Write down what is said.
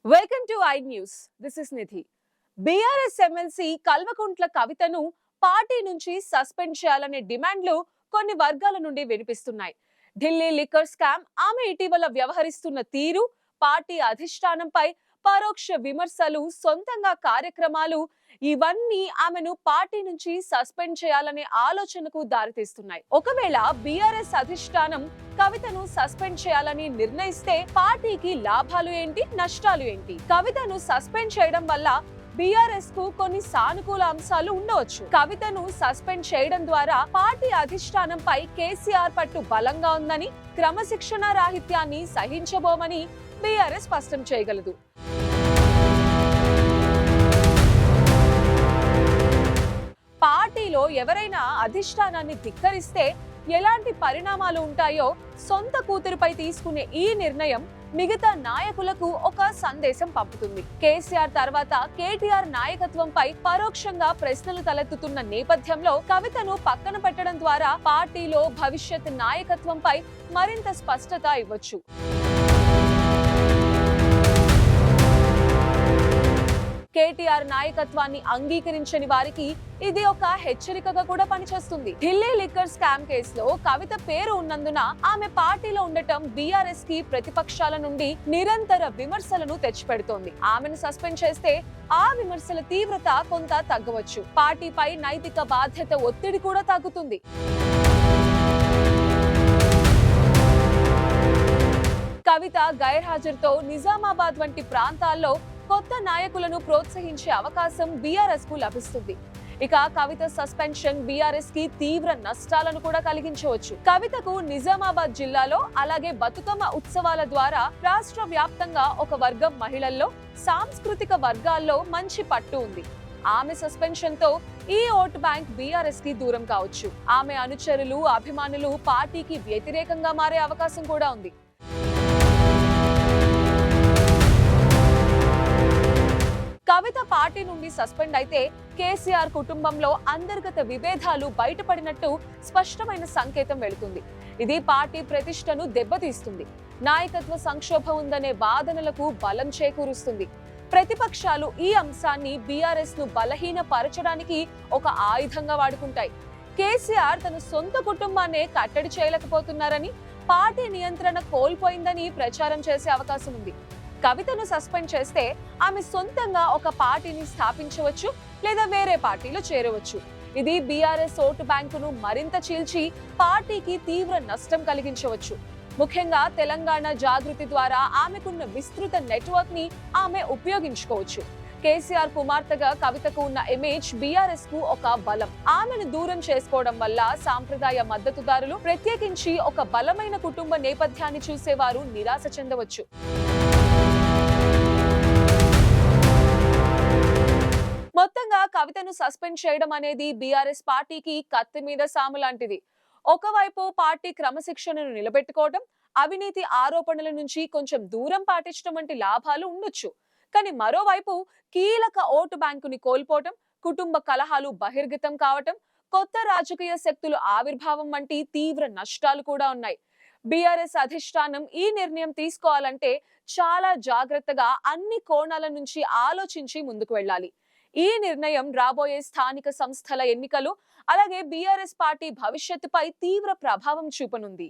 Welcome to I news. This is Nidhi. BRS MLC Kalvakuntla కవితను party నుంచి suspend చేయాలనే డిమాండ్లు కొన్ని వర్గాల నుండి వినిపిస్తున్నాయి. ఢిల్లీ లిక్కర్ స్కామ్, ఆమె ఇటీవల వ్యవహరిస్తున్న తీరు, పార్టీ అధిష్టానంపై పరోక్ష విమర్శలు, సొంతంగా కార్యక్రమాలు ఇవన్నీ ఆమెను పార్టీ నుంచి సస్పెండ్ చేయాలనే ఆలోచనకు దారితీస్తున్నాయి. ఒకవేళ బీఆర్ఎస్ అధిష్టానం కవితను సస్పెండ్ చేయాలని నిర్ణయిస్తే పార్టీకి లాభాలు ఏంటి, నష్టాలు ఏంటి? కవితను సస్పెండ్ చేయడం వల్ల బీఆర్ఎస్ కు కొన్ని సానుకూల అంశాలు ఉండవచ్చు. కవితను సస్పెండ్ చేయడం ద్వారా పార్టీ అధిష్టానంపై కేసీఆర్ పట్టు బలంగా ఉందని, క్రమశిక్షణ రాహిత్యాన్ని సహించబోమని బీఆర్ఎస్ స్పష్టం చేయగలదు. పార్టీలో ఎవరైనా అధిష్టానాన్ని ధిక్కరిస్తే ఎలాంటి పరిణామాలు ఉంటాయో సొంత కూతురుపై తీసుకునే ఈ నిర్ణయం మిగతా నాయకులకు ఒక సందేశం పంపుతుంది. కేసీఆర్ తర్వాత కేటీఆర్ నాయకత్వంపై పరోక్షంగా ప్రశ్నలు తలెత్తుతున్న నేపథ్యంలో కవితను పక్కన పెట్టడం ద్వారా పార్టీలో భవిష్యత్ నాయకత్వంపై మరింత స్పష్టత ఇవ్వచ్చు. కేటీఆర్ నాయకత్వాన్ని అంగీకరించని వారికి ఇది ఒక హెచ్చరికగా కూడా పనిచేస్తుంది. ఢిల్లీ లిక్కర్ స్కామ్ కేసులో కవిత పేరు ఉన్నందున ఆమె పార్టీలో ఉండటం బీఆర్ఎస్ కి ప్రతిపక్షాల నుండి నిరంతర విమర్శలను తెచ్చిపెడుతోంది. ఆమెను సస్పెండ్ చేస్తే ఆ విమర్శల తీవ్రత కొంత తగ్గవచ్చు. పార్టీపై నైతిక బాధ్యత ఒత్తిడి కూడా తగ్గుతుంది. కవిత గైర్హాజరుతో నిజామాబాద్ వంటి ప్రాంతాల్లో కొత్త నాయకులను ప్రోత్సహించే అవకాశం బీఆర్ఎస్ కు లభిస్తుంది. ఇక కవిత సస్పెన్షన్ బీఆర్ఎస్ కి తీవ్ర నష్టాలను కూడా కలిగించవచ్చు. కవితకు నిజామాబాద్ జిల్లాలో అలాగే బతుకమ్మ ఉత్సవాల ద్వారా రాష్ట్ర వ్యాప్తంగా ఒక వర్గం మహిళల్లో, సాంస్కృతిక వర్గాల్లో మంచి పట్టు ఉంది. ఆమె సస్పెన్షన్ తో ఈ ఓటు బ్యాంక్ బీఆర్ఎస్ కి దూరం కావచ్చు. ఆమె అనుచరులు, అభిమానులు పార్టీకి వ్యతిరేకంగా మారే అవకాశం కూడా ఉంది. కవిత పార్టీ నుండి సస్పెండ్ అయితే కేసీఆర్ కుటుంబంలో అంతర్గత విభేదాలు బయటపడినట్టు స్పష్టమైన సంకేతం వెళుతుంది. ఇది పార్టీ ప్రతిష్టను దెబ్బతీస్తుంది. నాయకత్వ సంక్షోభం ఉందనే వాదనలకు బలం చేకూరుస్తుంది. ప్రతిపక్షాలు ఈ అంశాన్ని బీఆర్ఎస్ ను బలహీనపరచడానికి ఒక ఆయుధంగా వాడుకుంటాయి. కేసీఆర్ తన సొంత కుటుంబాన్నే కట్టడి చేయలేకపోతున్నారని, పార్టీ నియంత్రణ కోల్పోయిందని ప్రచారం చేసే అవకాశం ఉంది. కవితను సస్పెండ్ చేస్తే ఆమె సొంతంగా ఒక పార్టీని స్థాపించవచ్చు లేదా వేరే పార్టీలో చేరవచ్చు. ఇది బీఆర్ఎస్ ఓటు బ్యాంకును మరింత చీల్చి పార్టీకి తీవ్ర నష్టం కలిగించవచ్చు. ముఖ్యంగా తెలంగాణ జాగృతి ద్వారా ఆమెకున్న విస్తృత నెట్వర్క్ ని ఆమె ఉపయోగించుకోవచ్చు. కేసీఆర్ కుమార్తెగా కవితకు ఉన్న ఇమేజ్ బీఆర్ఎస్ కు ఒక బలం. ఆమెను దూరం చేసుకోవడం వల్ల సాంప్రదాయ మద్దతుదారులు, ప్రత్యేకించి ఒక బలమైన కుటుంబ నేపథ్యాన్ని చూసేవారు నిరాశ చెందవచ్చు. మొత్తంగా కవితను సస్పెండ్ చేయడం అనేది బీఆర్ఎస్ పార్టీకి కత్తి మీద సాము లాంటిది. ఒకవైపు పార్టీ క్రమశిక్షణను నిలబెట్టుకోవడం, అవినీతి ఆరోపణల నుంచి కొంచెం దూరం పాటించడం వంటి లాభాలు ఉండొచ్చు. కానీ మరోవైపు కీలక ఓటు బ్యాంకుని కోల్పోవటం, కుటుంబ కలహాలు బహిర్గతం కావటం, కొత్త రాజకీయ శక్తుల ఆవిర్భావం వంటి తీవ్ర నష్టాలు కూడా ఉన్నాయి. బీఆర్ఎస్ అధిష్టానం ఈ నిర్ణయం తీసుకోవాలంటే చాలా జాగ్రత్తగా అన్ని కోణాల నుంచి ఆలోచించి ముందుకు వెళ్ళాలి. ఈ నిర్ణయం రాబోయే స్థానిక సంస్థల ఎన్నికలు అలాగే బీఆర్ఎస్ పార్టీ భవిష్యత్తుపై తీవ్ర ప్రభావం చూపనుంది.